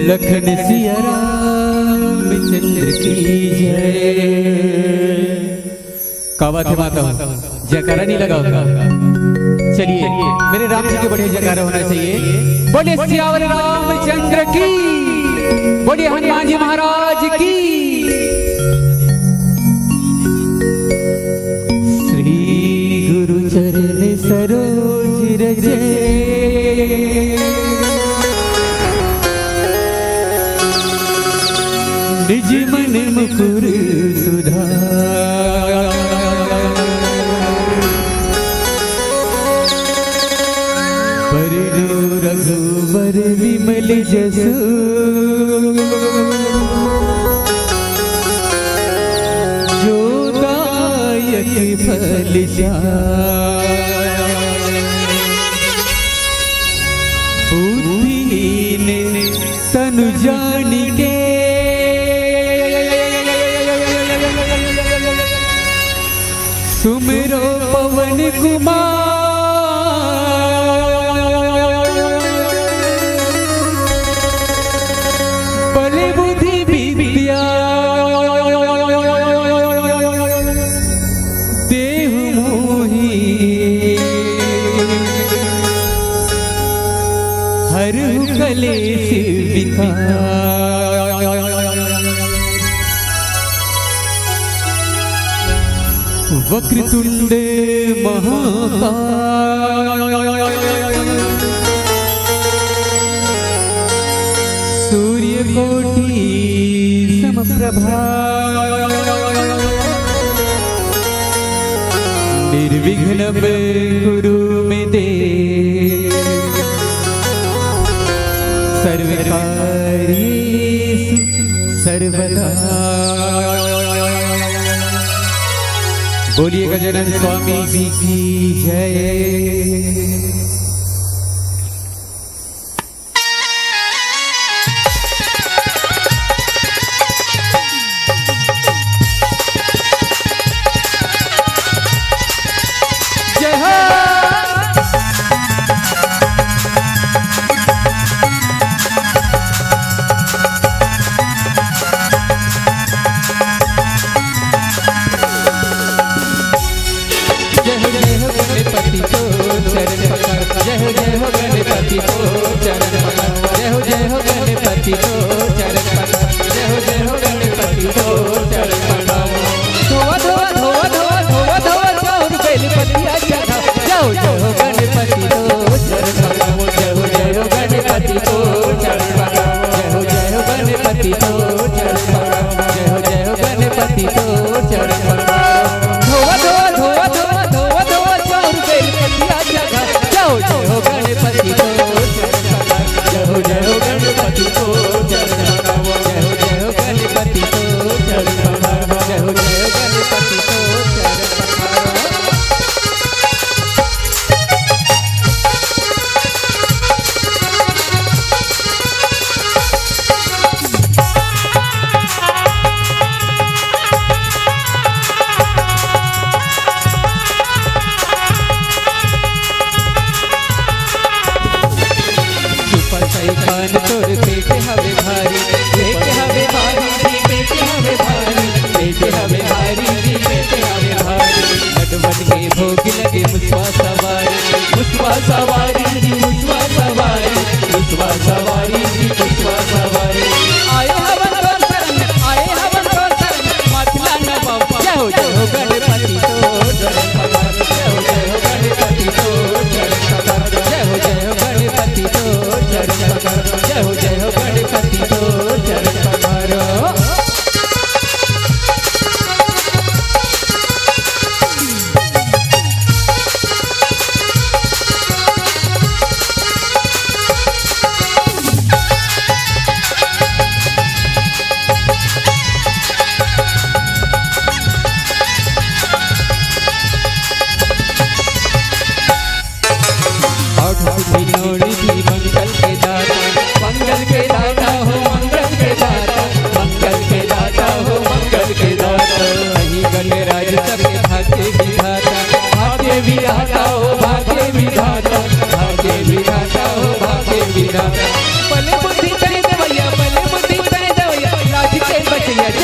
लखन सिया रामचंद्र की जय। क्या बात है माता, जयकारा नहीं लगा होगा? चलिए मेरे राम जी के बढ़िया जयकारा होना चाहिए। बोले सियावर रामचंद्र की, बोले हनुमान जी महाराज की। श्री गुरु चरण सरोज रजे, निज मन मुकुर सुधार। बरनो रघुवर विमल जसु, जो दायक फल बुद्धिहीन तनु जानिके, सुमिरो पवन कुमार। बल बुद्धि विद्या देहु मोहि, हरहु कलेश विकार। वक्रतुंड महाकाय, सूर्यकोटि समप्रभा। निर्विघ्नं कुरु मे देव, सर्वकार्येषु सर्वदा। बोलिए गजानन स्वामी जी की जय। जय हो। गणपति को चरण पकड़, जय हो गणपति को चरण पकड़, जय हो गणपति को चरण पकड़, जय हो गणपति को चरण पकड़। धोवा धोवा धोवा धोवा धोवा धोवा चौर बेलपतिया चढ़ा, जय हो गणपति को चरण पकड़, जय हो गणपति को चरण पकड़, जय हो गणपति को चरण पकड़, जय हो गणपति को चरण पकड़। धोवा धोवा धोवा धोवा धोवा धोवा चौर बेलपतिया चढ़ा, जय हो गणपति को चरण पकड़, जय हो गणपति को चरण पकड़, जय हो गणपति को चरण पकड़, जय हो गणपति को चरण पकड़। कान तोर पेट हवे भारी, पेट हवे भारी जी, पेट हवे भारी, पेट हवे भारी जी, पेट हवे भारी। नटवन के भोग लगे मुसवा सवारी, मुसवा सवारी जी, मुसवा सवारी, मुसवा सवारी जी, मुसवा सवारी। आए हवन कौन शरण, आए हवन कौन शरण, माथला न बाबा। जय हो गणपति को चरण पकड़, जय हो गणपति को चरण पकड़, जय हो गणपति को चरण पकड़, जय हो गणपति को चरण पकड़।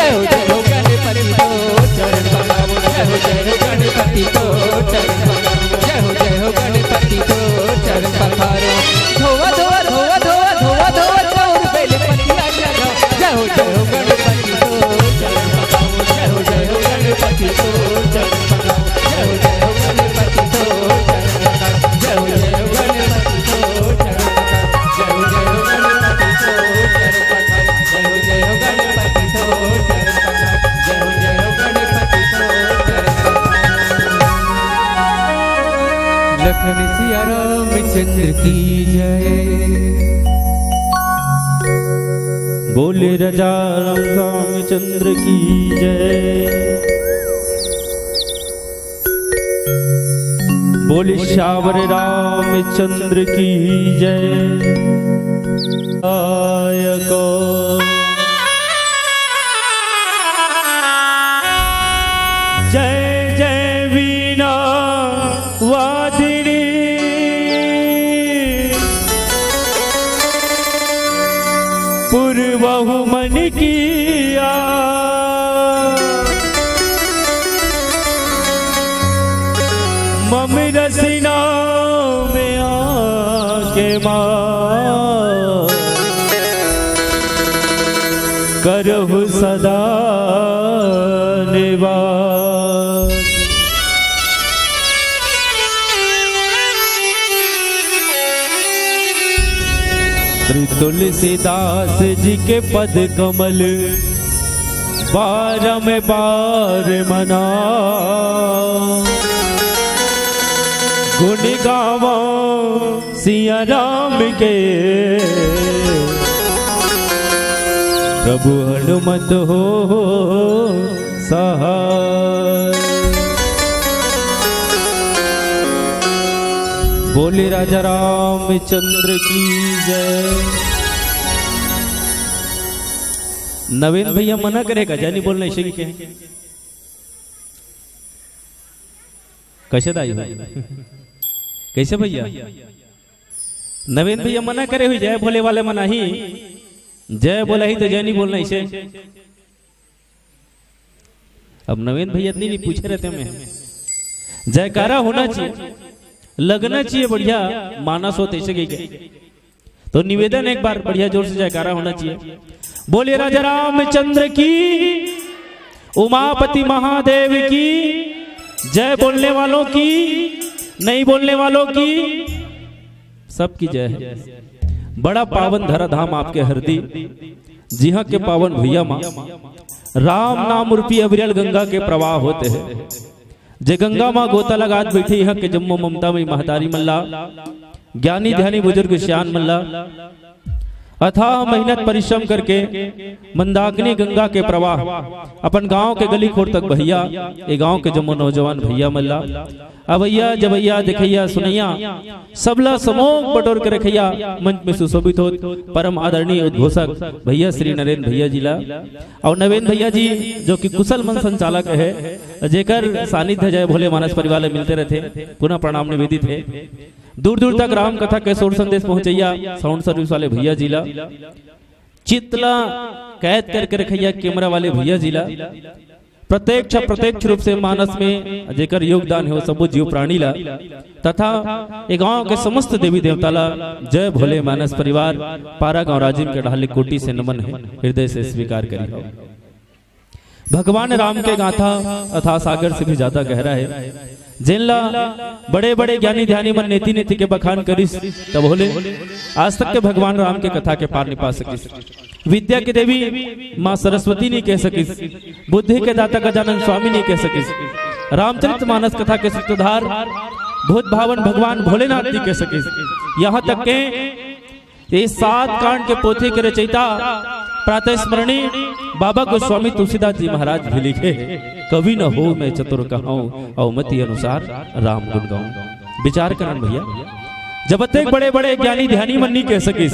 जय हो गणपति को चरण पखारो, जय हो गणपति को चरण पखारो, जय हो गणपति को चरण पखारो। धोवा धोवा धोवा धोवा धोवा धोवा चौर बेल पतिया जगा, जय हो गणपति को चरण पखारो, जय हो गणपति को चरण पखारो, जय हो गणपति को चरण पखारो, जय हो गणपति को चरण पखारो, जय हो गणपति को चरण पखारो, जय हो गणपति को चरण पखारो, जय हो गणपति को चरण पखारो। लखन सिया रामचंद्र की जय, बोले राजा रामचंद्र की जय, बोले श्यावर रामचंद्र की जय। आयको जय जय वीणा वादिनी, पूर्वहु मन किया, मम रसना में आके माँ करहु सदा निवास। श्री तुलसीदास जी के पद कमल बारम बार मना, गुण गावा सिया राम के, प्रभु हनुमत हो सहाय। बोले राजा रामचंद्र की जय। नवीन भैया मना करेगा, जानी बोलना इसे के कैसे दाई कैसे भैया? नवीन भैया मना करे हुई, जय भोले वाले मना ही, जय बोला ही तो जय नहीं बोलना इसे। अब नवीन भैया इतनी नहीं पूछे रहते मैं, जयकारा होना चाहिए, लगना चाहिए बढ़िया, मानस हो तैसे गई तो निवेदन एक बार बढ़िया जोर से जयकारा होना चाहिए। बोले राजा रामचंद्र की, उमापति महादेव की जय। बोलने वालों की, नहीं बोलने वालों की, सबकी जय है। बड़ा पावन धरा धाम आपके हृदय, जी हाँ के पावन भैया माँ, राम नाम रूपी अविरल गंगा के प्रवाह होते हैं। जे गंगा माँ गोता लगात बैठी यहाँ के जम्मो ममता में महतारी मल्ला, ज्ञानी ध्यानी बुजुर्ग श्यान मल्ला, अथाह मेहनत परिश्रम करके मंदाकिनी गंगा के प्रवाह अपन गांव के गली खोर तक भैया, ये गांव के जम्मो नौजवान भैया मल्ला, अवैया जवैया दिखैया सुनैया सबला समोग बटोर के रखैया, मंच में सुशोभित हो परम आदरणीय उद्घोषक भैया श्री नरेंद्र भैया जिला और नवीन भैया जी जो कि कुशल मन संचालक है, जेकर सानिध्य जय भोले मानस परिवार मिलते रहते, पुनः प्रणाम निवेदित है। दूर दूर तक राम कथा के शोर संदेश पहुंचैया साउंड सर्विस वाले भैया जिला, चितला कैद करके रखैया कैमरा वाले भैया जिला, प्रत्यक्ष रूप से मानस में जेकर योगदान है वो सब जीव प्राणी ला, तथा एक गांव के समस्त देवी देवता ला जय भोले मानस परिवार पारा गांव राजिम के ढाले कोटि से नमन है, हृदय से स्वीकार करिए। भगवान राम के गाथा अथा सागर से भी ज्यादा गहरा है, जिनला बड़े बड़े ज्ञानी ध्यानी मन नेति नेति के बखान करिस तब होले, आज तक के भगवान राम के कथा के पार नहीं पा सकिस। विद्या की देवी माँ सरस्वती नहीं कह सकिस, बुद्धि के दाता गजानन स्वामी नहीं कह सकिस, रामचरित मानस कथा के सूत्रधार भूत भावन भगवान भोलेनाथ नहीं कह सकिस। यहाँ तक के ये 7 कांड के पोथी के रचयिता प्रातः स्मरणी बाबा गोस्वामी तुलसीदास जी महाराज भी लिखे, कवि न हो मैं चतुर कहूं और मति अनुसार राम गुण गाऊं। विचार करन भैया, जब तक बड़े बड़े ज्ञानी ध्यानी मन नहीं कह सकिस,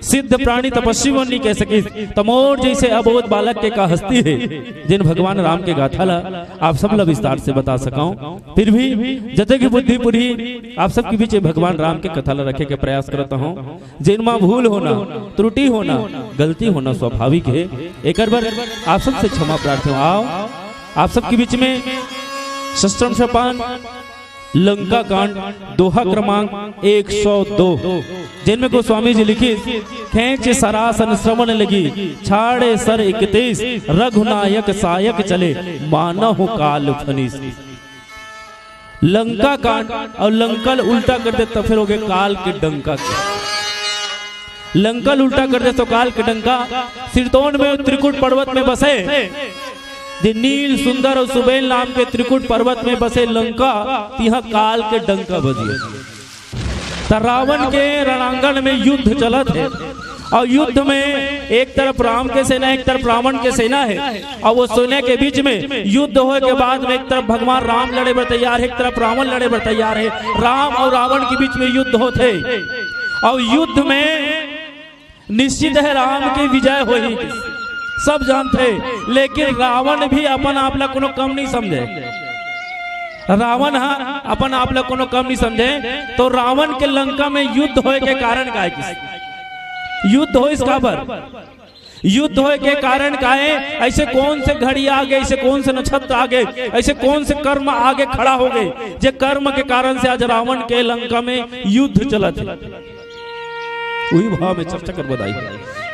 सिद्ध प्राणी तपस्वी मन नहीं कह सकिस, तो मोर जैसे अबोध बालक के का हस्ती है जिन भगवान राम के गाथा ला आप सब ला विस्तार से बता सकाऊं। फिर भी जते की बुद्धि पूरी आप सबके बीच भगवान राम के कथा ला रखे के प्रयास करता हूँ। जिनमा भूल होना, त्रुटि होना, गलती होना स्वाभाविक है, एक बार आप सबसे क्षमा प्रार्थना। आओ आप सबके बीच में शस्त्रम शपान लंका कांड दोहा क्रमांक 102 जिनमें गोस्वामी जी लिखी, खेच सरासन श्रवण लगी छाड़े सर 31 रघुनायक सायक चले मानहु काल फनीस। लंका कांड और लंकल उल्टा कर दे तो फिर हो गए काल के डंका। लंकल उल्टा कर दे तो काल के डंका। सिरतोन में त्रिकुट पर्वत में बसे नील सुंदर और सुबेल नाम के त्रिकुट पर्वत में बसे लंका, तिहा काल के डंका बजिए। रावण के रणांगण में युद्ध चलत है और युद्ध में एक तरफ राम के सेना एक तरफ रावण के सेना है और वो सेना के बीच में युद्ध होने के बाद में एक तरफ भगवान राम लड़े बर तैयार है, एक तरफ रावण लड़े बर तैयार है। राम और रावण के बीच में युद्ध होते और युद्ध में निश्चित है राम की विजय होगी, सब जानते, लेकिन रावण भी अपन आप ला कोनो कम नहीं समझे। रावण अपन आप ला कोनो कम नहीं समझे। तो रावण के लंका में युद्ध होए के कारण का है, युद्ध हो इसका पर युद्ध होए के कारण का है, ऐसे कौन से घड़ी आगे, ऐसे कौन से नक्षत्र आगे, ऐसे कौन से कर्म आगे खड़ा हो गए जे कर्म के कारण से आज रावण के लंका में युद्ध चला था। वही भाव में चर्चा कर बताई।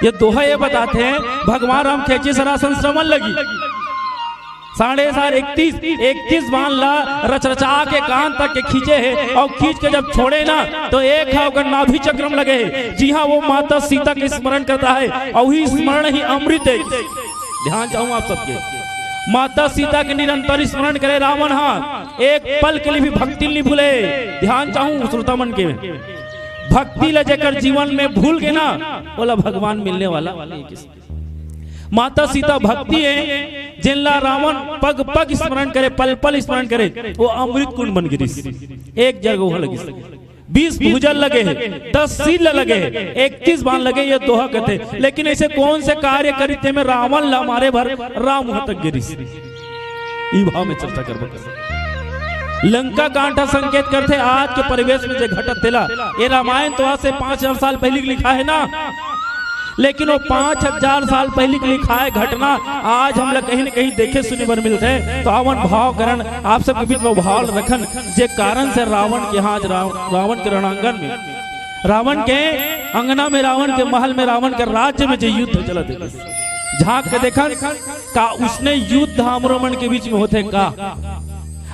ये दोहा ये बताते हैं भगवान राम खेचे सरासन श्रवण लगी 31 बाण ला रचरचा के कान तक के खींचे है और खींच के जब छोड़े ना तो एक है नाभि चक्रम लगे है। जी हाँ, वो माता सीता के स्मरण करता है और वही स्मरण ही अमृत है। ध्यान चाहूँ आप सबके, माता सीता के निरंतर स्मरण करे रावण, हाँ एक पल के लिए भी भक्ति नहीं भूले। ध्यान चाहूँ श्रोतामन के, भक्ति ले जाकर जीवन में भूल के ना बोला भगवान मिलने वाला। माता सीता भक्ति है जिनला रावण पग पग स्मरण करे, पल पल स्मरण करे, वो अमृत कुंड बन गिरी। एक जगह लगी 20 भुजल लगे हैं, 10 सील लगे हैं, 31 बाण लगे, ये दोहा कहते। लेकिन ऐसे कौन से कार्य करिते में रावण ला मारे भर राम तक गिरी। ई भाव में चर्चा कर लंका कांठा संकेत करते आज के परिवेश में जो घटत तेला, ये रामायण तो आज से 5000 साल पहले लिखा है ना, लेकिन वो 5000 साल पहले लिखा है घटना आज हम लोग कहीं न कहीं देखे सुने बर मिलते हैं। तो आवन भाव करण आप सबके बीच में भाव रखन जे कारण से रावण के हाथ रावण के रणांगण में, रावण के अंगना में, रावण के महल में, रावण के राज्य में जो युद्ध चलत है, झांक के देखा का उसने युद्ध हमरो मन के बीच में होते का।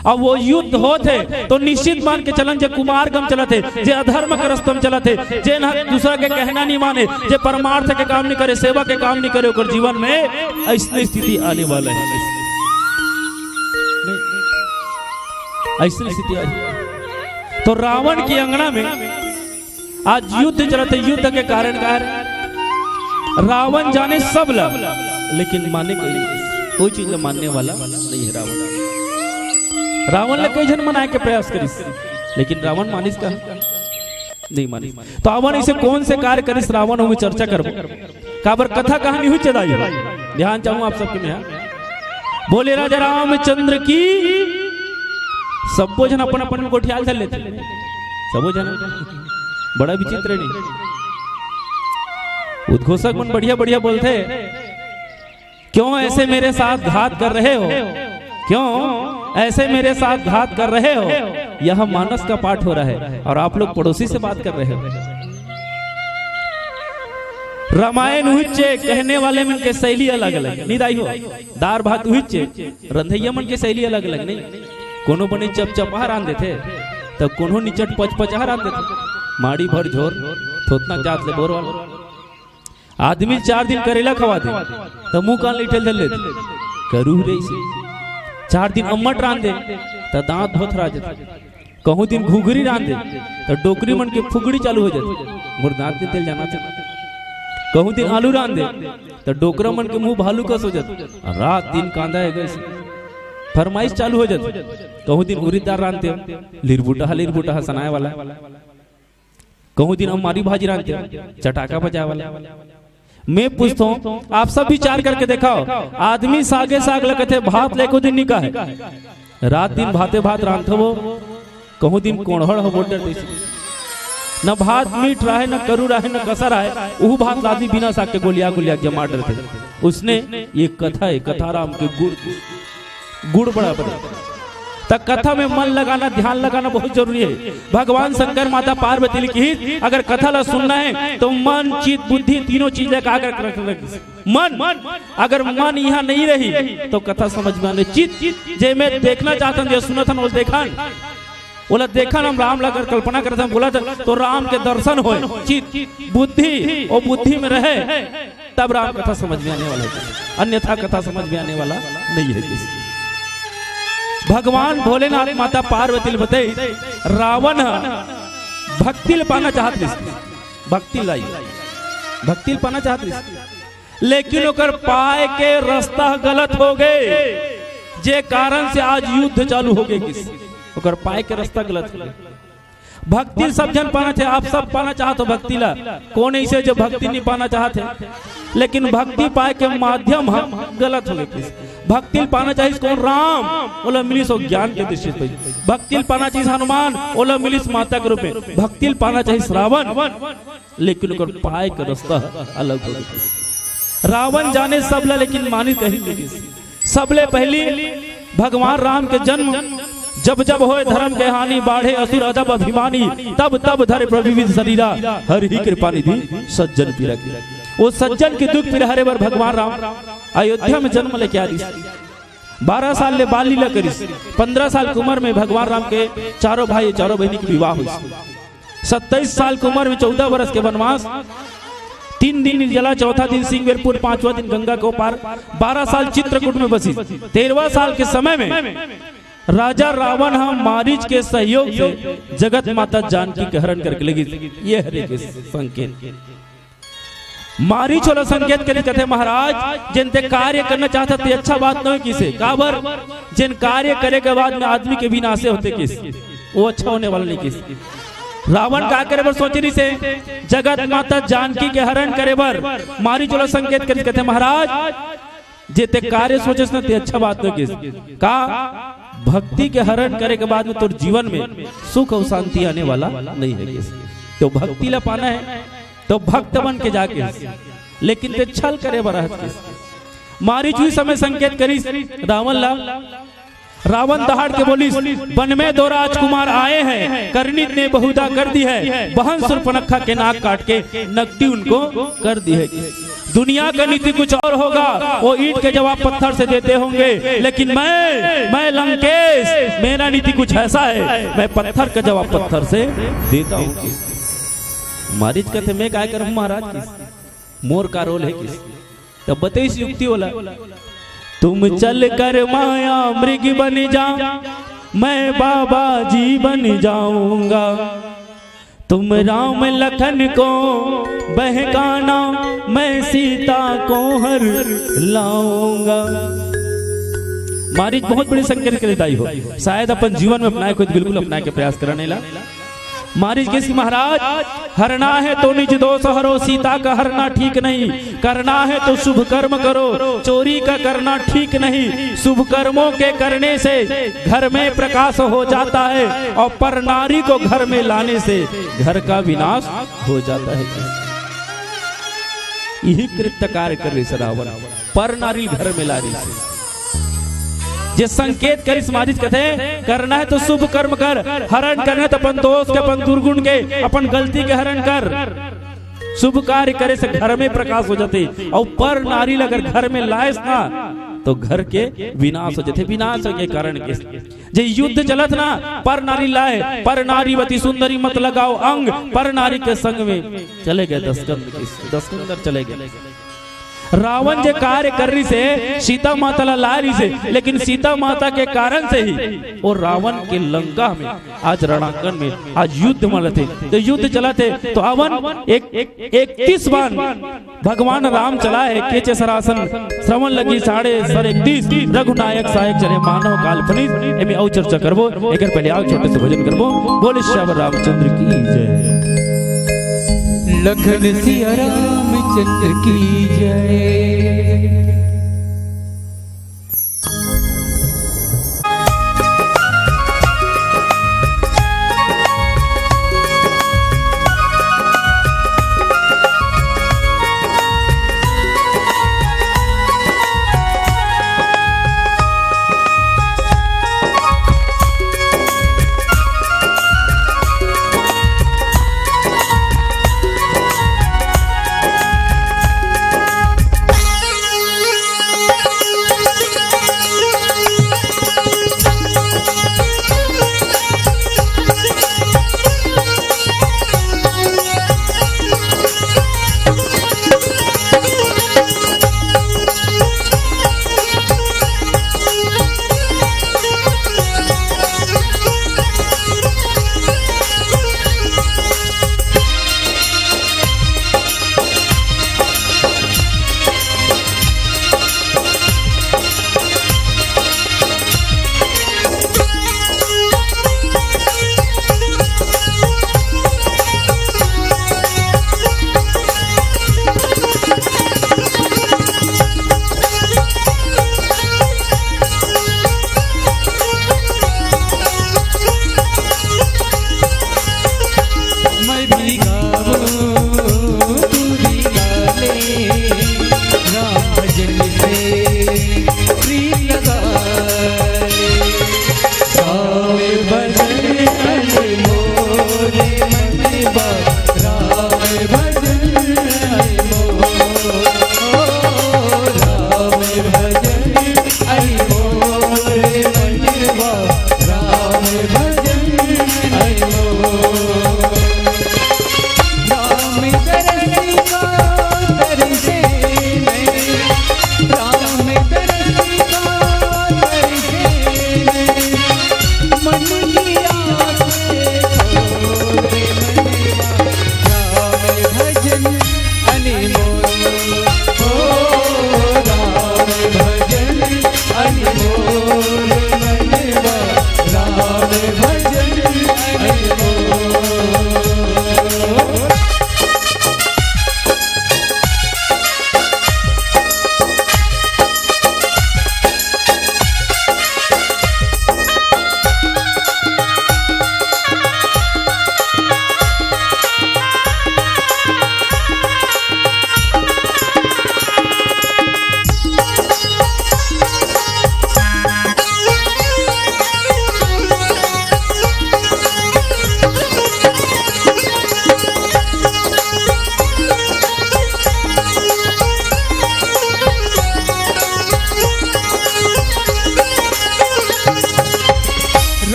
अब वो युद्ध होते तो निश्चित मान के चलन जे कुमार गम चलते, जे अधर्म के रस्तम चलते, जे न दूसरा के कहना नहीं माने, जे परमार्थ के काम नहीं करे, सेवा के काम नहीं करे, और जीवन में ऐसी स्थिति आने वाला है। ऐसी स्थिति आई तो रावण की अंगना में आज युद्ध चलते। युद्ध के कारण रावण जाने सब ला, लेकिन माने कोई चीज मानने वाला नहीं है। रावण ने कई जन मनाए के प्रयास करिस, लेकिन रावण मानिस का नहीं मानिस। तो रावण इसे कौन से कार्य करिस रावण हो चर्चा करबो काबर कथा कहानी हुई चदाई। ध्यान चाहूं आप सबके में, बोले राजा रामचंद्र की। सबो जन अपन अपन में गोठियाल चल लेते, सबो जन बड़ा विचित्र नहीं। उद्घोषक मन बढ़िया बढ़िया बोलते, क्यों ऐसे मेरे साथ घात कर रहे हो, क्यों ऐसे मेरे साथ घात कर रहे हो। यह मानस का पाठ हो रहा है और आप लोग पड़ोसी से बात कर रहे हो। रामायण हुच्चे कहने वाले मन के शैली अलग अलग नहीं दाई हो। दार भात हुच्चे रंधैया मन के शैली अलग अलग नहीं। कोनो बने चप चपा रान देते, तब कोनो निचट पच पचा रान देते। माड़ी भर झोर थोतना जात ले बोर वाला आदमी 4 दिन करेला खवा दे तो मुंह कान लिटल धर लेते, करू रे से 4 दिन अम्मट रान दे तो दांत भोथरा जाते, कहूँ दिन घुघरी रान दे तो डोकरी मन के फुगड़ी चालू हो जाती, मोर दांत तेल जाना चाहिए। कहूँ दिन आलू रान दे तो डोकरा मन के मुंह भालू कस हो जाते, रात दिन कांदा है गैस फरमाइश चालू हो जाती। कहूँ दिन उड़ीदार रान दे लिरबुटा लिरबुटा सनाए वाला। कहूँ दिन हम मारी भाजी रांधते चटाका बजा वाला। मैं पूछता हूँ आप सब विचार करके देखाओ, आदमी सागे साग लगते भात लेको दिन निका है, रात दिन भाते भात रांधते वो कहूँ दिन कोणहड़ हो बोल न भात मीठ रहा है न करू रहा है न कसा रहा है, वो भात लादी बिना साग के गोलिया गोलिया जमा डरते। उसने ये कथा है, कथा राम के गुड़ बड़ा बड़ा। तक कथा में मन लगाना ध्यान लगाना बहुत जरूरी है। भगवान शंकर माता पार्वती लिखी अगर कथा ला सुनना है तो मन चित बुद्धि तीनों चीज लगा कर मन अगर मन यहाँ नहीं रही तो कथा समझ में आने। चित जे मैं देखना चाहता हूँ सुना था वो देखा बोला देखा हम राम लगा कल्पना करते हैं बोला तो राम के दर्शन हो, चित बुद्धि और बुद्धि में रहे तब राम कथा समझ में आने वाला है, अन्यथा कथा समझ में आने वाला नहीं है किसी। भगवान भोलेनाथ माता पार्वती बताई रावण भक्ति पाना चाहत भक्ति पाना चाहत लेकिन ओकर पाए के रास्ता गलत हो गए, जे कारण से आज युद्ध चालू हो गए। ओकर पाए के रास्ता गलत हो गए। भक्ति सब जन पाना चाहे, आप सब पाना चाहते हो भक्ति ला, कौन ऐसे जो भक्ति नहीं पाना चाहते, लेकिन भक्ति पाए के माध्यम हम गलत हो गए। भक्ति पाना चाहिए कौन राम ओला मिलिस और ज्ञान के दृष्टि से, भक्ति पाना चाहिए हनुमान ओला मिलिस माता के रूप में, भक्ति पाना चाहिए रावण लेकिन ओकर पाए के रास्ता अलग हो गए। रावण जाने सबला लेकिन मानी कहीं नहीं। सबले पहली भगवान राम के जन्म जब जब होए धर्म के हानि बाढ़े असुर अजब अभिमानी तब तब धरे प्रविविध शरीरा हरि ही कृपा निधि सज्जन पीरा की। वो सज्जन के दुख पीड़ा हरे बार भगवान राम अयोध्या में जन्म लेके आदि 12 साल ले बाल लीला करी। 15 साल की उम्र में भगवान राम के चारों भाई चारों बहनी की विवाह हुई। 27 साल की उम्र में 14 वर्ष के वनवास, 3 दिन निर्जला, चौथा दिन सिंहवेरपुर, 5वां दिन गंगा को पार, 12 साल चित्रकूट में बसी। 13वां साल के समय में राजा रावण हम मारीच के सहयोग से जगत माता जानकी के हरण करके लगी। ये हरे के संकेत मारीच वाला संकेत करे कहते महाराज जिन ते कार्य करना चाहता थे अच्छा बात नहीं किसे काबर जिन कार्य करे के बाद में आदमी के विनाश होते किस वो अच्छा होने वाला नहीं किस। रावण का करे बर सोचरी से जगत माता जानकी के हरण करे बर मारीच वाला संकेत करे कहते महाराज जेते कार्य सोचे न ते अच्छा बात नहीं किस का भक्ति के हरण करे के बाद में तो जीवन में सुख और शांति आने वाला नहीं है किस। तो भक्ति ला पाना है तो भक्त बन के जाके, लेकिन ते छल करे बरा मारी चुई समय संकेत करी रावण ला। रावण दहाड़ के बोली वन में 2 राजकुमार आए हैं, कर्णित ने बहुधा कर दी है, बहन शूर्पणखा के नाक काट के नकटी उनको कर दी है। दुनिया का नीति कुछ और होगा, वो ईंट के जवाब पत्थर से देते होंगे, लेकिन मैं लंकेश मेरा नीति कुछ ऐसा है, मैं पत्थर का जवाब पत्थर से देता हूँ। मारीच कहते मैं क्या करूं महाराज किस मोर का रोल है किस। तब बताइए युक्ति वाला तुम चल कर माया मृग बन जा मैं बाबा जी बन जाऊंगा, तुम राम लखन को बहकाना मैं सीता को हर लाऊंगा। मारीच बहुत बड़ी संकेत के दाई हो, शायद अपन जीवन में अपनाए खुद बिल्कुल अपनाए के प्रयास करने ला। मारीच के महाराज हरना है तो निज दोष हरो, सीता का हरना ठीक नहीं, करना है तो शुभ कर्म करो, चोरी का करना ठीक नहीं, शुभ कर्मों के करने से घर में प्रकाश हो जाता है और पर नारी को घर में लाने से घर का विनाश हो जाता है। यही कृत्य कार्य कर रही रावण, पर नारी घर में ला रही से जे संकेत करी समाजित कहते करना है तो शुभ कर्म कर, हरण करना है तो अपन दोष के अपन दुर्गुण के अपन गलती के हरण कर, शुभ कार्य करे से घर में प्रकाश हो जाते। और पर नारी अगर घर में लाए ना तो घर के विनाश हो जाते। विनाश के कारण के जे युद्ध चलत ना पर नारी लाए, पर नारीवती सुंदरी मत लगाओ अंग, पर नारी के संग में चले गए 10 कंदर चले गए। रावण जे कार्य कर रही से सीता माता ला रही से, लेकिन सीता माता के कारण से ही और रावण के लंका में आज रणांगन में आज युद्ध मल थे। तो युद्ध चला थे तो अवन 31 बार भगवान राम चलाए केचे सरासन श्रवण लगी 31.5 रघुनायक सहायक चले मानव काल्पनिक एमे और चर्चा करबो। एक पहले आओ छोटे से भजन करबो। बोले श्याम रामचंद्र की जय। लखन सिया रामचंद्र की जय।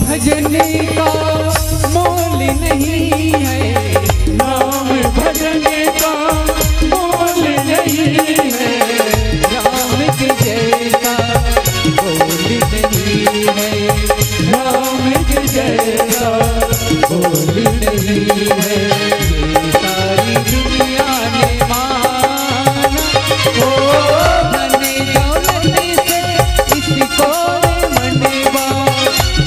भजने का मोल नहीं है, राम भजने का मोल नहीं है, राम के जैसा बोल नहीं है, राम के जैसा बोल नहीं है, ये सारी दुनिया ने माना, ओ धने दौलत से इसको मनवा,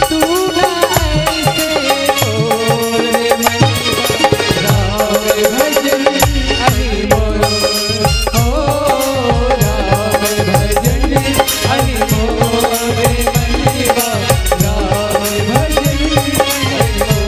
तू ना ऐसे बोल मनवा, राम भजन हरि बोल, ओ राम भजन हरि बोल मनवा, राम भजन हरि बोल।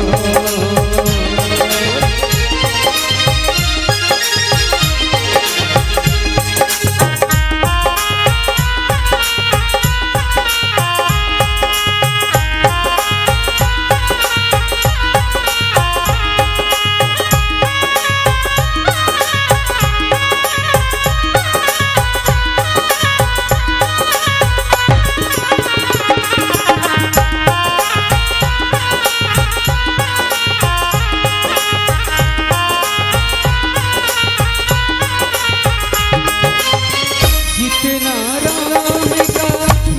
जितना राम का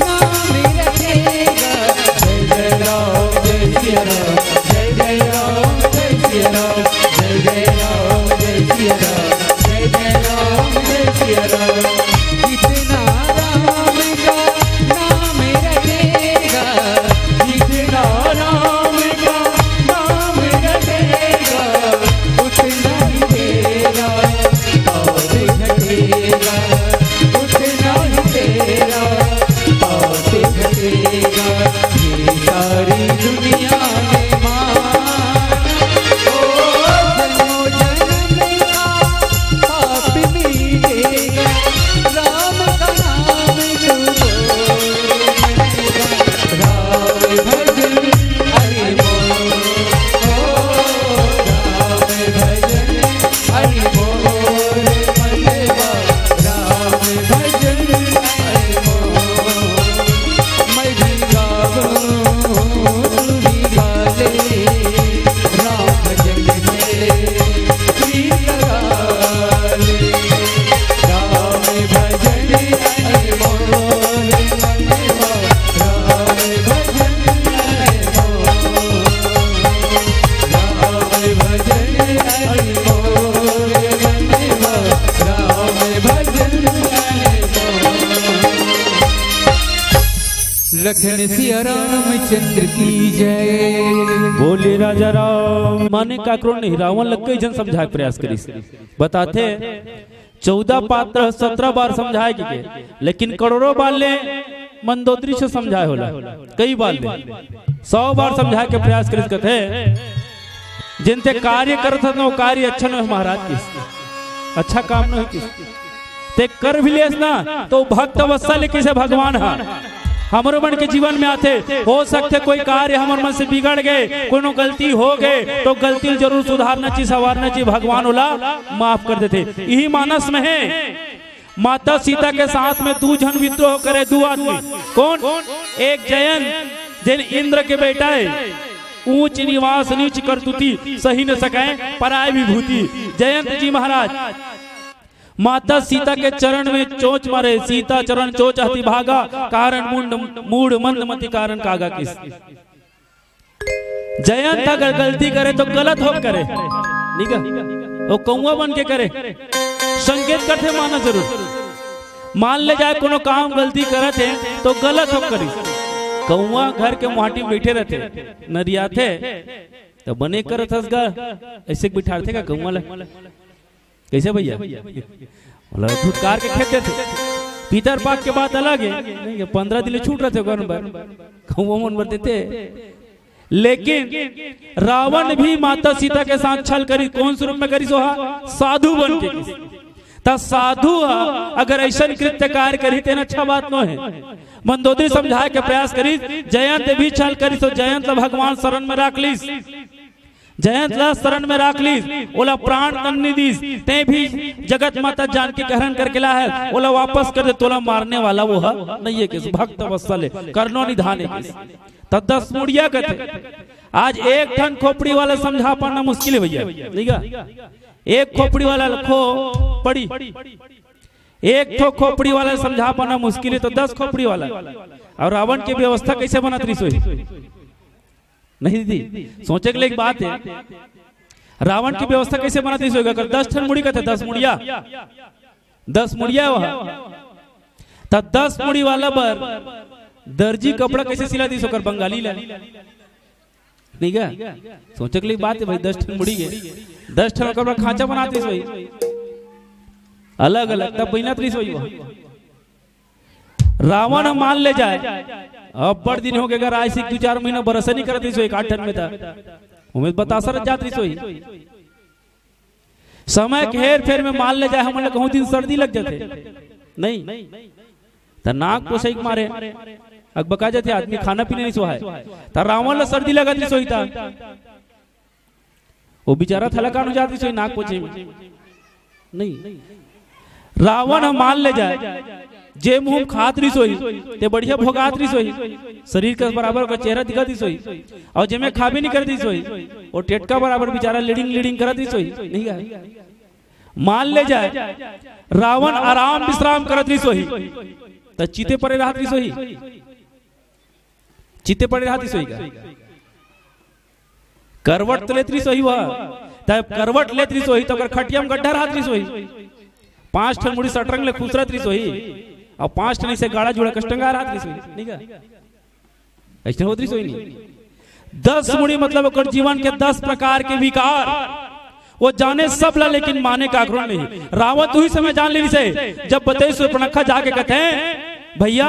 नाम रखेगा, जय जय राम जय सिया राम, जय जय राम जय सिया राम, जय जय राम जय सिया राम, जय जय राम जय सिया राम। जितना राम का नाम रखेगा, जितना राम का नाम रखेगा, उतना ही लखन सिया रामचंद्र की जय। बोले राजा राम। माने काकरो नहीं, रावण लग के जन समझाए प्रयास करी। बताते 14 पात्र 17 बार समझाए के, लेकिन करोड़ों बार ले मंदोदरी से समझाए होला, कई बार ले 100 बार समझाए के प्रयास करी। कथे जिनते कार्य करत न वो कार्य अच्छा न महाराज किस अच्छा काम न किस ते कर भी लेस ना तो भक्त वत्सल किसे भगवान हा हमारे मन के जीवन में आते। हो सकते कोई कार्य हमारे मन से बिगड़ गए, कोनो गलती हो गए तो गलती जरूर सुधारना चाहिए, संवारना चाहिए, भगवान होला माफ कर देते। यही मानस में है। माता सीता के साथ में 2 जन विद्रोह करे, 2 आदमी। कौन? एक जयंत जिन इंद्र के बेटा है, ऊंच निवास नीच करतुती सही न सके पराय विभूति। जयंत जी महाराज माता सीता के चरण में चोंच मारे, सीता चरण चोच हति भागा, कारण मूड मंद मति कारण कागा किस। जयंत अगर गलती करे तो गलत हो करे, ठीक है, वो कौआ बन के करे, संकेत करते माना जरूर। मान ले जाए कोनो काम गलती करत है तो गलत हो करी। कौआ घर के मुहाटी बैठे रहते, नरिया थे तो बने करत हसगा ऐसे बिठाते का कौआ कैसे भैया धुतकार के खेते थे। पीतर पाक के बात अलग है, 15 दिन छूट रहे थे मन भरते थे। लेकिन रावण भी माता सीता के साथ छल करी। कौन स्वरूप में करी? सोहा साधु बन के। ता साधु अगर ऐसा कृत्य कार्य करी तेन अच्छा बात न है। मंदोदरी समझाए के प्रयास करी। जयंत भी छल करी तो जयंत भगवान शरण में राख लीस, जयंत ला शरण में राख लीस, ओला प्राण तन्नी दीस, ते भी जगत माता जानकी के हरण करके ला है, ओला वापस कर दे, तोला मारने वाला वो है नहीं है किस भक्त वत्सल करनो निधाने किस। तब 10 मुड़िया कहते। आज एक ठन खोपड़ी वाला समझा पाना मुश्किल है भैया, ठीक है। एक खोपड़ी वाला खो पड़ी, एक ठो खोपड़ी वाला समझा पाना मुश्किल है तो 10 खोपड़ी वाला। और रावण की व्यवस्था कैसे बनत रही सोई नहीं दीदी, सोचे के लिए एक बात है। रावण की व्यवस्था कैसे बनाती सोएगा? अगर 10 ठन मुड़ी का था 10 मुड़िया, 10 मुड़िया वहां तब 10 मुड़ी वाला पर दर्जी कपड़ा कैसे सिलाती सोकर बंगाली ला नहीं क्या? सोचे के लिए बात है भाई। 10 ठन मुड़ी है, 10 ठन कपड़ा खांचा बनाती सोई अलग अलग, तब बहना त्री सोई वहां। रावण मान ले जाए अब बड़ दिन हो गए, अगर आज से 2-4 महीना बरस नहीं करती सोई 8 ठन में था उम्मीद बता सर जाती सोई। समय के हेर फेर में मान ले जाए हम कहूं दिन सर्दी लग जाते नहीं तो नाक को सही मारे अकबका जाते आदमी, खाना पीने नहीं सोहा है तो रावण ला सर्दी लगा दी सोई था वो बेचारा थला कान जाती सोई नाक पोछे नहीं। रावण मान ले जाए जे मुंह खात रही सोई ते बढ़िया भोगात रही सोई, शरीर का बराबर का चेहरा दिखा दी सोई, और जे में खा भी नहीं कर दी सोई और टेटका बराबर बेचारा लीडिंग करा दी सोई नहीं है। मान ले जाए रावण आराम विश्राम करत रही सोई तो चीते पड़े रहत रही सोई, चीते पड़े रहत रही सोई का करवट तो लेत रही सोई वह तब करवट लेत रही सोई तो अगर खटिया में गड्ढा रहत रही सोई 5 ठन मुड़ी सटरंग ले खुसरत रही सोई और 5 ठन से गाड़ा जुड़ा कष्टंगा रहत रही सोई नहीं का ऐसे होत रही सोई नहीं। 10 मुड़ी मतलब ओकर जीवन के 10 प्रकार के विकार वो जाने सब ला, लेकिन माने का आग्रह नहीं। रावण तू ही समय जान ली से जब बताई सो पनखा जाके कहते हैं भैया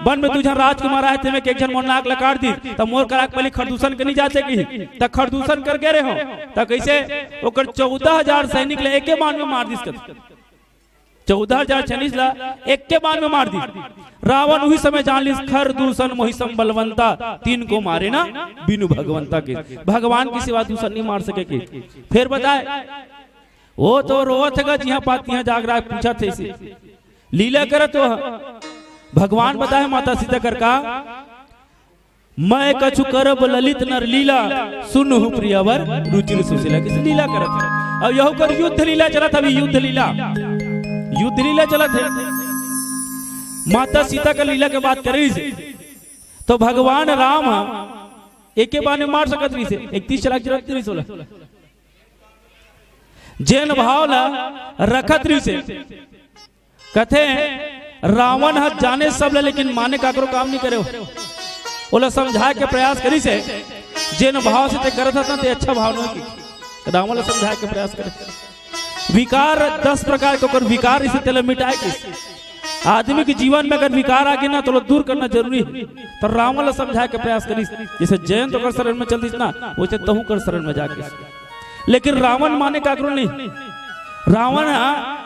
वन में 2 जन राजकुमार आए थे में एक जन मोर नाक लकाट दी तब मोर कराक पहले खरदूषण के नहीं जाते की तब खरदूषण कर गए रहे हो तब कैसे ओकर 14,000 सैनिक ले एक के बाण में मार दी, 14,000 सैनिक ला एक के बाण में मार दी। रावण उसी समय जान ली खरदूषण मोहिसम बलवंता 3 को मारे ना बिनु भगवंता के, भगवान की सिवा दूसरा नहीं मार सके के। फिर बताए वो तो रोवत है जिहा पाती जाग रहा है, पूछा थे इसे लीला करत हो भगवान बताए माता सीता कर का मैं कछु करब ललित नर लीला सुनहु प्रियवर रुचिर सुशीला किस लीला करत। अब यह कर युद्ध लीला चला था, अभी युद्ध लीला चला थे। माता सीता का लीला के बात करी तो भगवान राम एक के बार में मार सकत रही से 31 चला 16 जैन भावला रखत रही से कथे रावण जाने सब ले लेकिन माने काकरो काम नहीं करे। बोला समझाए के प्रयास करी से जेन भाव से ते करत था ते अच्छा भाव न की रावण समझाए के प्रयास करे। विकार 10 प्रकार के विकार इसे तेल मिटाए के आदमी के जीवन में अगर विकार आ गए ना तो दूर करना जरूरी है। तो रावण समझाए के प्रयास करी जैसे जयंत तो कर शरण में चलती ना वैसे तहु कर शरण में जाके। लेकिन रावण माने का करो नहीं। रावण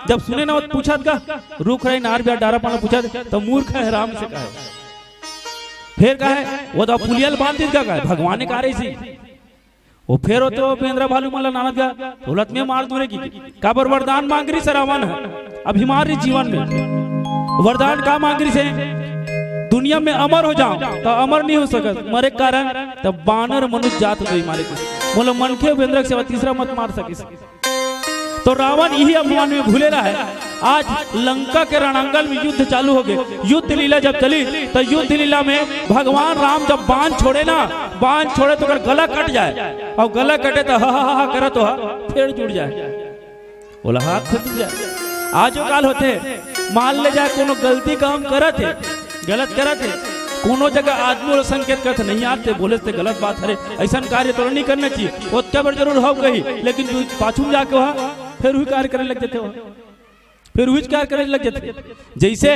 जब सुने ना पूछा का रुख रहे नार बिया डारा पाना पूछा तो मूर्ख है राम से कहा फिर कहा वो तो पुलियल बांध का कहा भगवान ने कहा रही सी वो फिर होते हो पेंद्रा भालू माला नाना का दौलत में मार दूरे की काबर वरदान मांग रही से रावण है अभिमान जीवन में वरदान का मांग रही से दुनिया में अमर हो जाओ तो अमर नहीं हो सकत मरे कारण तब बानर मनुष्य जात गई मारे बोलो मन के वेंद्र से तीसरा मत मार सके। तो रावण यही अभिमान में भूले रहा है। आज लंका के रणांगल में युद्ध चालू हो गए। युद्ध लीला जब चली तो युद्ध लीला में भगवान राम जब बाण छोड़े ना बाण छोड़े तो अगर गला कट जाए और गला कटे तो हा करे तो फिर जुड़ जाए बोला हाथ फिर जुड़ जाए। आज काल होते मान ले जाए कोनो गलती का हम करत है गलत करत है कोनो जगह आदमी और संकेत करते नहीं आते बोले से गलत बात है ऐसा कार्य तो नहीं करना चाहिए वो कबर जरूर हो गई लेकिन पाछू में जाके वहां फिर वही कार्य करने लग जाते हो फिर वही कार्य करने लग जाते। जैसे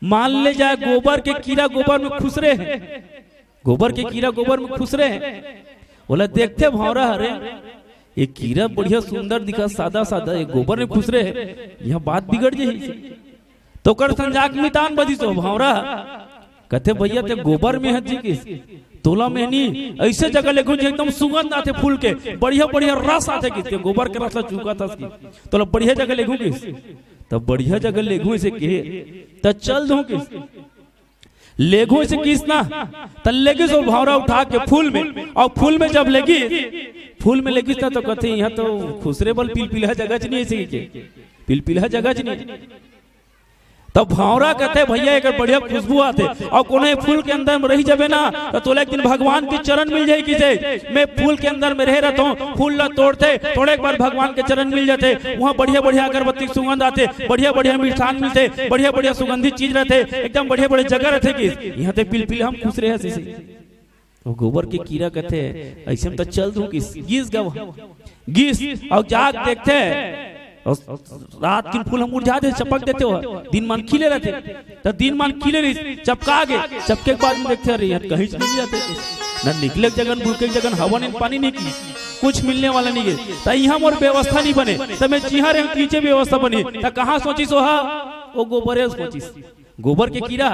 मान ले जाए गोबर के कीड़ा गोबर में खुश रहे हैं गोबर के कीड़ा गोबर में खुश रहे हैं बोला देखते भौरा हरे ये कीड़ा बढ़िया सुंदर दिखा सादा सादा ये गोबर में खुश रहे यहाँ बात बिगड़ जाए तो कर संजाक मितान बदी सो भौरा कहते भैया ते गोबर में है जी किस तोला में नहीं ऐसे जगह ले एकदम सुगंध आते फूल के बढ़िया बढ़िया रस आते किसके गोबर के रस चुका था तो बढ़िया जगह ले किस तब बढ़िया जगह ले से के तो चल दो किस लेगो से किस ना तल लेगी सो भावरा उठा के फूल में और फूल में जब लेगी फूल में लेगी तो कहते यहाँ तो खुसरेबल पिलपिला जगह नहीं ऐसे पिलपिला जगह नहीं तब भावरा कहते भैया एक बढ़िया खुशबू आते और कोने फूल के अंदर में रही जावे ना तो एक दिन भगवान की चरण मिल जाएगी से मैं फूल के अंदर में रह रहता हूँ फूल ला तोड़ते थोड़े एक बार भगवान के चरण मिल जाते वहाँ बढ़िया बढ़िया अगरबत्ती सुगंध आते बढ़िया बढ़िया मिष्ठान मिलते बढ़िया बढ़िया सुगंधित चीज रहते एकदम बढ़िया बढ़िया जगह रहते कि यहाँ ते पिल हम खुश रहे वो गोबर के कीड़ा कहते ऐसे में तो चल दूं गीस गीस और जाग देखते रात की फूल हम मुरझा दे चपक देते हो दिन मान खिले रहते तो दिन मान खिले रही चपका गए चपके के बाद में देखते अरे यार कहीं से नहीं जाते ना निकले जगन बुड़के जगन हवा नहीं पानी नहीं की कुछ मिलने वाला नहीं है तो यहाँ मोर व्यवस्था नहीं बने तो मैं जिहा रहे पीछे व्यवस्था बनी तो कहाँ सोची सोहा वो गोबरे सोची गोबर के कीड़ा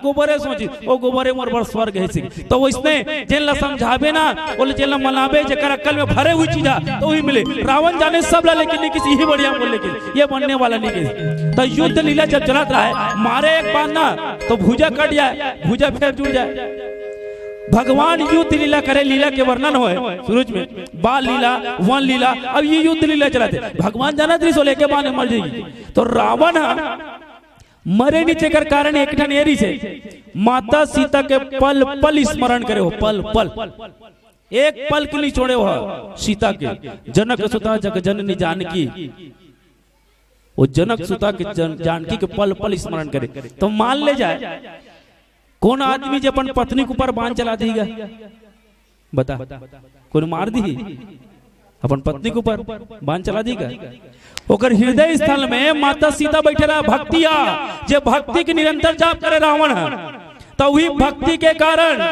गोबरे सोची ओ गोबरे मोर बर स्वर्ग है सी तो वो इसने जेल समझावे ना बोले जेल मनावे जेकर अक्ल में भरे हुई चीजा तो वही मिले रावण जाने सब ला लेकिन नहीं किसी ही बढ़िया बोल लेकिन ये बनने वाला नहीं तो युद्ध लीला जब चलत रहा है मारे एक बार ना तो भुजा कट जाए भुजा फिर जुड़ जाए भगवान युद्ध लीला करे लीला के वर्णन हो सूरज में बाल लीला वन लीला अब ये युद्ध लीला चलाते भगवान जाना त्रिशूल लेके बाने मर जाएगी तो रावण मरे नीचे कर कारण एक ठनेरी से माता सीता के पल पल स्मरण करे हो पल पल एक पल के लिए छोड़े हो सीता के जनक सुता जग जननी जानकी वो जनक सुता के जानकी के पल पल स्मरण करे तो मान ले जाए कौन आदमी जो अपन पत्नी के ऊपर बाण चला देगा बता कौन मार दी अपन पत्नी के ऊपर बाण चला देगा ओकर हृदय स्थल में माता सीता बैठे रहा भक्तिया जे भक्ति के निरंतर जाप करे रावण है तो वही भक्ति के कारण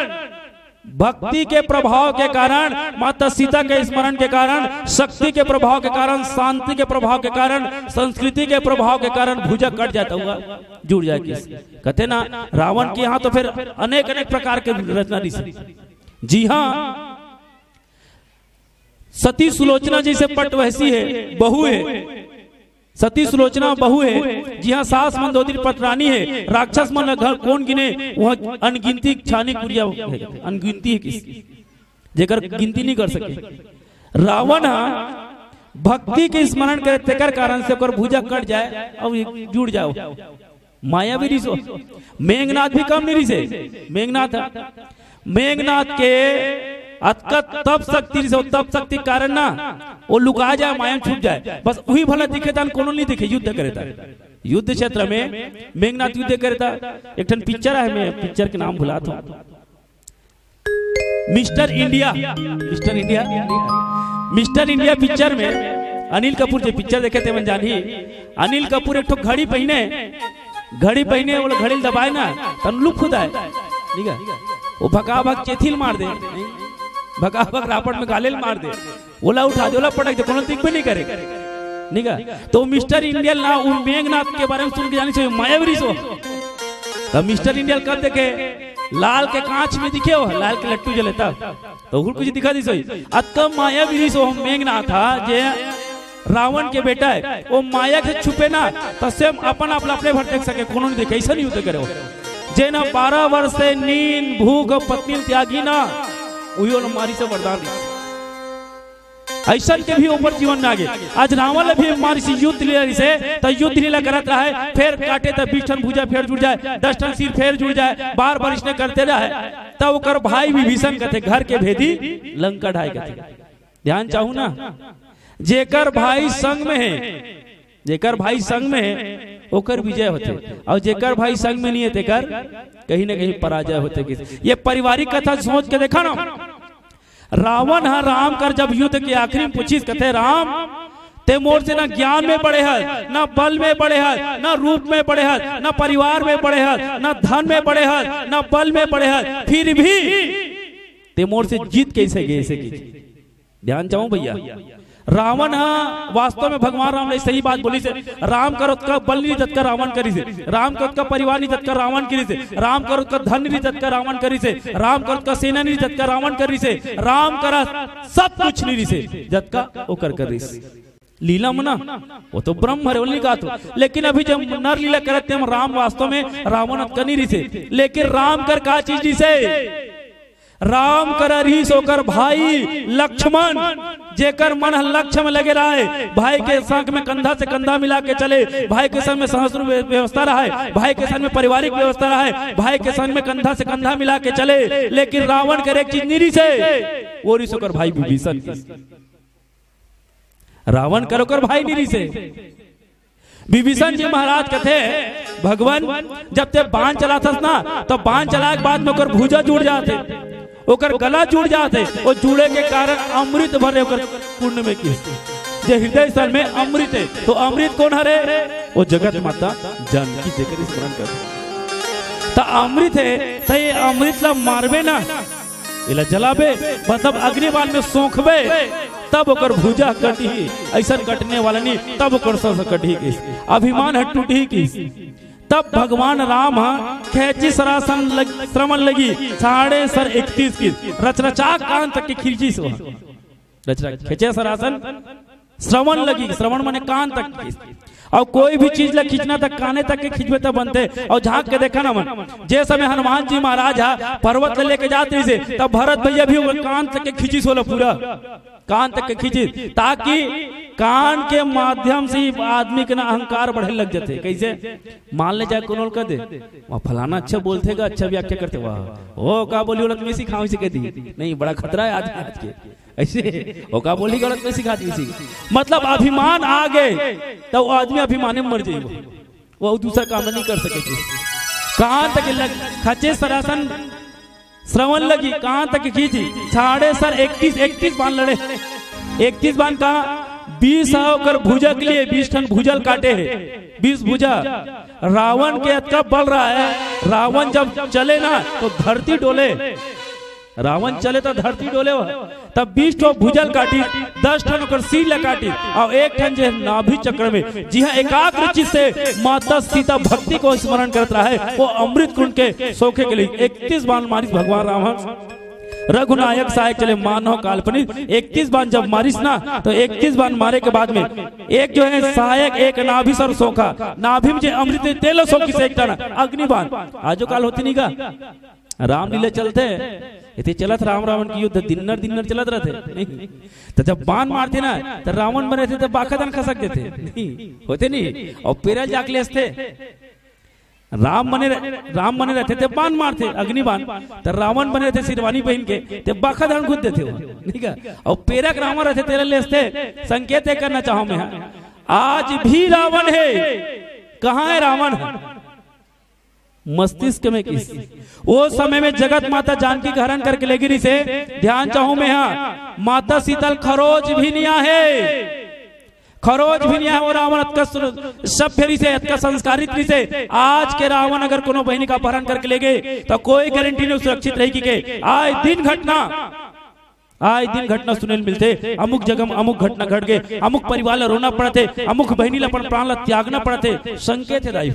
भक्ति के प्रभाव के कारण माता सीता के स्मरण के कारण शक्ति के प्रभाव के कारण शांति के प्रभाव के कारण संस्कृति के प्रभाव के कारण भुजा कट जाता हुआ जुड़ जाए कहते ना रावण के यहाँ तो फिर अनेक अनेक प्रकार के रचना जी हाँ सती सुलोचना जैसे पट वैसी है बहू है सती सुलोचना बहू है जी हाँ सास मंदोदरी पटरानी है राक्षस मन घर कौन गिने वह अनगिनती छानी कुरिया अनगिनती है किसकी जेकर गिनती नहीं कर सके रावण भक्ति के स्मरण करे तेकर कारण से ओकर भुजा कट जाए और जुड़ जाओ माया भी रिसो मेघनाथ भी कम नहीं रिसे मेघनाथ के तब शक्ति कारण ना वो लुका जाए माया छूट जाए बस वही भला दिखे था कोनो नहीं दिखे युद्ध करे था युद्ध क्षेत्र में मेघनाथ युद्ध करे था एक पिक्चर है मैं पिक्चर के नाम भुला था मिस्टर इंडिया पिक्चर में अनिल कपूर जो पिक्चर देखे थे जानी, अनिल कपूर एक ठो घड़ी पहने वो घड़ी दबाए ना तन लुक खुद आए, ठीक है, वो भगा भग चेथिल मार दे, भगा भग रापट में गालेल मार दे, ओला उठा दे, ओला पटक दे, कोनो तिक भी नहीं करे, ठीक है। तो मिस्टर इंडिया ना उन मेघनाथ के बारे में सुन के जानी चाहिए मायावरी सो, तो मिस्टर इंडिया कब देखे लाल के कांच में दिखे हो, लाल के लट्टू जलेता तो कुछ दिखा दी सोई अतम मायावीरी सो मेघनाथ था जे रावण के बेटा है, वो माया के छुपे ना तसे अपन अपने भर देख सके, कोनो नहीं देखे, ऐसा नहीं होते करे जे ना 12 वर्ष से नींद भूख पत्नी त्यागी ना उयो मारी से वरदान ऐसा के भी ऊपर जीवन में आगे। आज रावण भी मारी से युद्ध लीला से तो युद्ध लीला करत रहा है, फिर काटे तो 20 टन भुजा फिर जुड़ जाए, 10 टन सिर फिर जुड़ जाए, बार बार इसने करते रहे तब ओकर भाई विभीषण कहते घर के भेदी लंका ढाई कहते। ध्यान चाहू ना, जेकर भाई संग में है, जेकर भाई संग में है ओकर विजय होते, और जेकर भाई संग में नहीं है तेकर कहीं ना कहीं पराजय होते। ये पारिवारिक कथा सोच के देखा ना, रावण हा राम कर जब युद्ध के आखिरी में पूछी कहते राम ते मोर से ना ज्ञान में बड़े है, ना बल में बड़े है, ना रूप में बड़े है, ना परिवार में बड़े है, ना धन में बड़े है, ना बल में बड़े है, फिर भी ते मोर से जीत कैसे गए ऐसे की। ध्यान चाहूं भैया, रावण वास्तव में भगवान राम ने सही बात बोली से, राम करोत का बल नहीं जत का रावण करी से, राम करोत का परिवार नहीं जत का रावण करी से, राम करोत का धन नहीं जत का रावण करी से, राम करोत का सेना नहीं जत का रावण करी से, राम करा सब कुछ नहीं से जत का ओकर करी से। लीला मना वो तो ब्रह्म है नहीं कहा तो, लेकिन अभी जब नर लीला करते हम राम वास्तव में रावण कनी रही से, लेकिन राम कर का चीज से राम कर रही सोकर भाई लक्ष्मण जेकर मन लक्ष्य में लगे रहा है, भाई के संग में कंधा से कंधा मिला के चले, भाई के संग में सहस्त्र व्यवस्था रहा है, भाई के संग में पारिवारिक व्यवस्था रहा है, भाई के संग में कंधा से कंधा मिला के चले, लेकिन रावण करे एक चीज निरी से वो रही सोकर भाई विभीषण, रावण करोकर भाई निरी से। विभीषण जी महाराज कहते भगवान जब ते बाण चलाथस ना तो बाण चलाए के बाद में ओकर भुजा जुड़ जाते, ओकर गला जुड़ जाते, और जुड़े के कारण अमृत भरे ओकर कुंड में की जे हृदय स्थल में अमृत है, तो अमृत कौन हरे वो जगत माता जानकी जेकर स्मरण कर तो अमृत है, तो ये अमृत ला मारबे ना इला जलाबे मतलब अग्निबाण में सोखबे तब ओकर भुजा कटी, ऐसा कटने वाला नहीं तब ओकर सर कटी की अभिमान है टूटी की। तब भगवान राम खेची सरासन श्रवण लगी 31.5 की रचरचा कान तक की खींची से खेचे सरासन श्रवण लगी, श्रवण माने कान तक की, और कोई भी चीज ला खींचना तक काने तक के खींचबे तब बनते। और झांक के देखा ना मन जे समय हनुमान जी महाराज पर्वत लेके जाते से तब भरत भैया भी कान तक के खींची सोला, पूरा कान तक के खींची, ताकि कान के माध्यम से आदमी के ना अहंकार बढ़े लग जाते। कैसे मान ले जाए कौन कर दे वहाँ फलाना अच्छा बोलते का अच्छा व्याख्या करते, वाह ओ का बोली गलत में सिखाओ से कहती नहीं, बड़ा खतरा है आज के ऐसे ओ का बोली गलत में सिखाती इसी मतलब अभिमान आ गए तो वो आदमी अभिमान में मर जाए, वो दूसरा काम नहीं कर सके। कहां तक खचे सरासन श्रवण लगी, कहां तक खींची 31.5 बाण लड़े, 31 बाण का 20 होकर भुजा के लिए 20 टन भुजल काटे है, 20 भुजा। रावण के अतका बल रहा है, रावण जब चले ना तो धरती डोले, रावण चले तो धरती डोले तब 20 टो भुजल काटी, 10 टन होकर सिर काटी, और 1 टन जो नाभि चक्र में जी हाँ एकाग्र चित्त से माता सीता भक्ति को स्मरण करता रहा है, वो अमृत कुंड के सोखे के लिए 31 बाण मारिस भगवान राम। रघुनायक सहायक चले मानव काल्पनिक 31 बाण जब मारिस ना तो 31 बाण मारे के बाद में एक जो है सहायक एक नाभि सर सोखा, नाभि में जो अमृत तेल सोखी से एक टन अग्निबाण। आजो काल होती नहीं का रामलीला चलते इतने चलत राम रावण की युद्ध दिन चलत रहते नहीं, तो जब बाण मारते ना तो रावण बने थे तो बाकादान खसक देते नहीं होते नहीं, और पेरल जाकले असते राम बने रहते थे बाण मारते अग्निबाण, तो रावण बने रहते शेरवानी पहन के ते बाकादान खुद देते हो ठीक है, और पेरक रावण रहते तेरे ले असते। संकेत करना चाहूं मैं आज भी रावण है, कहां है रावण? मस्तिष्क में किस वो समय में जगत माता जानकी का हरण करके ले गिरी से ध्यान चाहूं मैं यहाँ माता शीतल खरोज भी नहीं है, खरोज भी नहीं है। वो रावण सभ्य से अतका संस्कारित से आज के रावण अगर कोनो बहनी का अपहरण करके ले गए तो कोई गारंटी नहीं सुरक्षित रहेगी के आए दिन घटना सुने मिलते, अमुक जगह अमुक घटना घट गए, अमुक परिवार ला रोना पड़ते, अमुक बहनी ला प्राण ला त्यागना पड़ते। संकेत है दाई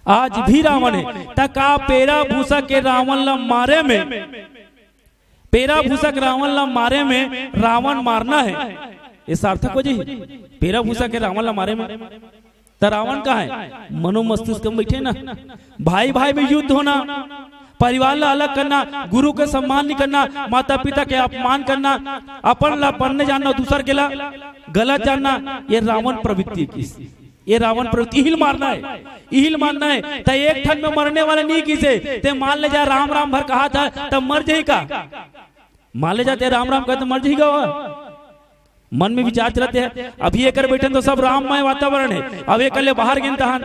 आज भी रावण है तका पेरा भूसा के रावण ला मारे में, पेरा भूसा के रावण ला मारे में रावण मारना है ये सार्थक हो जी। पेरा भूसा के रावण ला मारे में तो रावण का है मनो मस्तिष्क में बैठे ना, भाई भाई में युद्ध होना, परिवार ला अलग करना, गुरु के सम्मान नहीं करना, माता पिता के अपमान करना, अपन ला पढ़ने जानना दूसर के ला गलत जानना, ये रावण प्रवृत्ति की, ये रावण प्रवृत्ति हिल मारना है, हिल मारना है। तो एक ठन में मरने वाले नहीं किसे ते मान ले जा राम राम भर कहा था तब मर जाएगा, मान ले जाते राम राम कहते मर जाएगा। मन में विचार रहते हैं अभी ये कर बैठे तो सब राममय वातावरण है, अब ये कल बाहर गिनता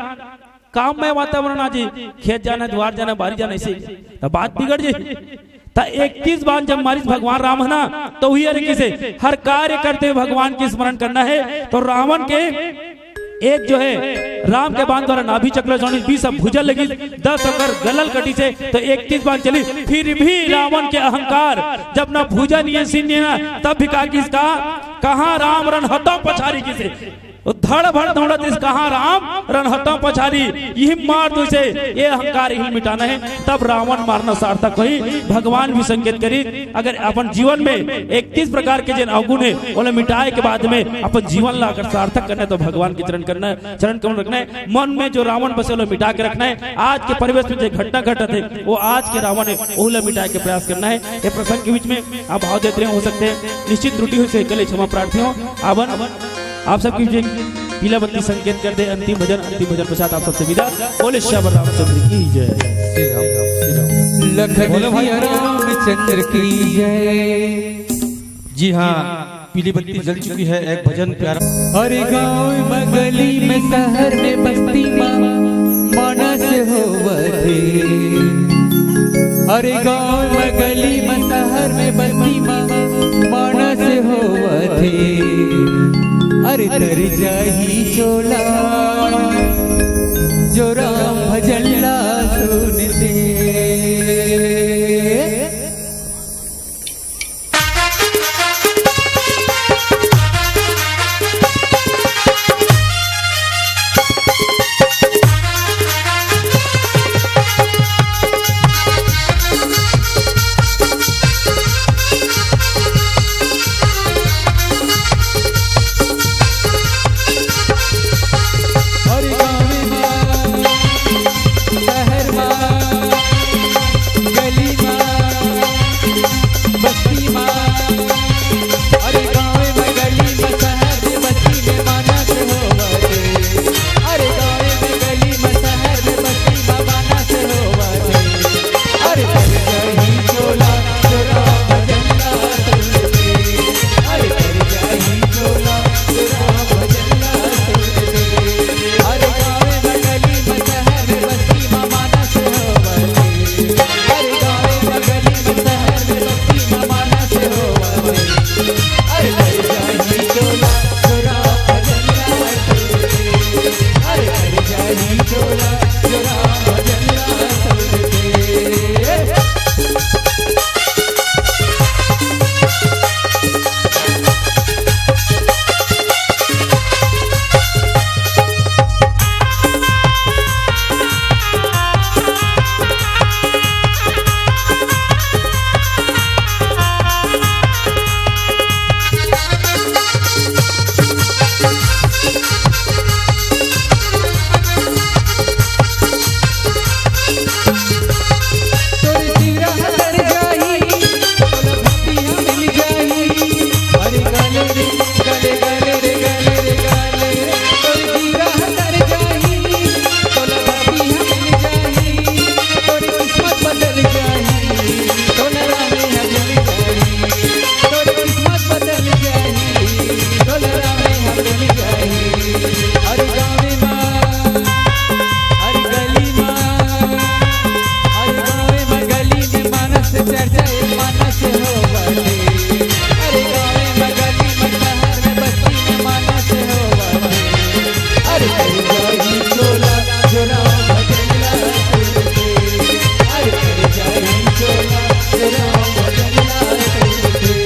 काम में वातावरण आज खेत जाना द्वार जाना बारी जाना ऐसे तो बात बिगड़ जाए। तो 31 बार जब मारिस भगवान राम है ना तो वही तरीके से हर कार्य करते हुए भगवान की स्मरण करना है। तो रावण के एक जो है राम के बाण द्वारा नाभि चक्र 20 भुजल लगी 10 अकर गलल कटी से तो 31 बार चली, फिर भी रावण के अहंकार जब ना भुजा नहीं सीन्य ना तब भी किसका कहा राम रण हतो पछारी किसे धड़ भड़ दौड़त इस कहा राम रण हतो पछारी यही मार दो से ये अहंकार ही मिटाना है तब रावण मारना सार्थक हुई। भगवान भी संकेत करी अगर अपन जीवन में 31 प्रकार के जिन अवगुण है उन्हें मिटाए के बाद में अपन जीवन ला अगर सार्थक करना है तो भगवान की चरण करना है, चरण कमल रखना है। मन में जो रावण बसे उन्हें मिटा के रखना है। आज के परिवेश में जो घटना घटत है वो आज के रावण है उन्हें मिटाए के प्रयास करना है। ये प्रसंग के बीच में आप भाव देते हो सकते हैं, निश्चित त्रुटि हुई से कल क्षमा प्रार्थी हो। आप सबकी पीला बत्ती संकेत कर दे। अंतिम भजन पश्चात आप सबसे विदा। बोले श्याम रामचंद्र की जय, लखन रामचंद्र की जय। जी हाँ, पीली बत्ती जल चुकी है। एक भजन प्यारा। अरे गाँव में गली में शहर में बस्ती मानस होवते, अरे गाँव में गली में शहर में बस्ती मानस होवते। अरे तर जाही चोला जो राम भजल्ला सुनते। अरे कर जाई चोला जो राम भजनला करते, अरे कर जाई चोला जो राम भजनला करते।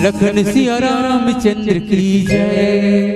लखन सिया रामचंद्र की जय।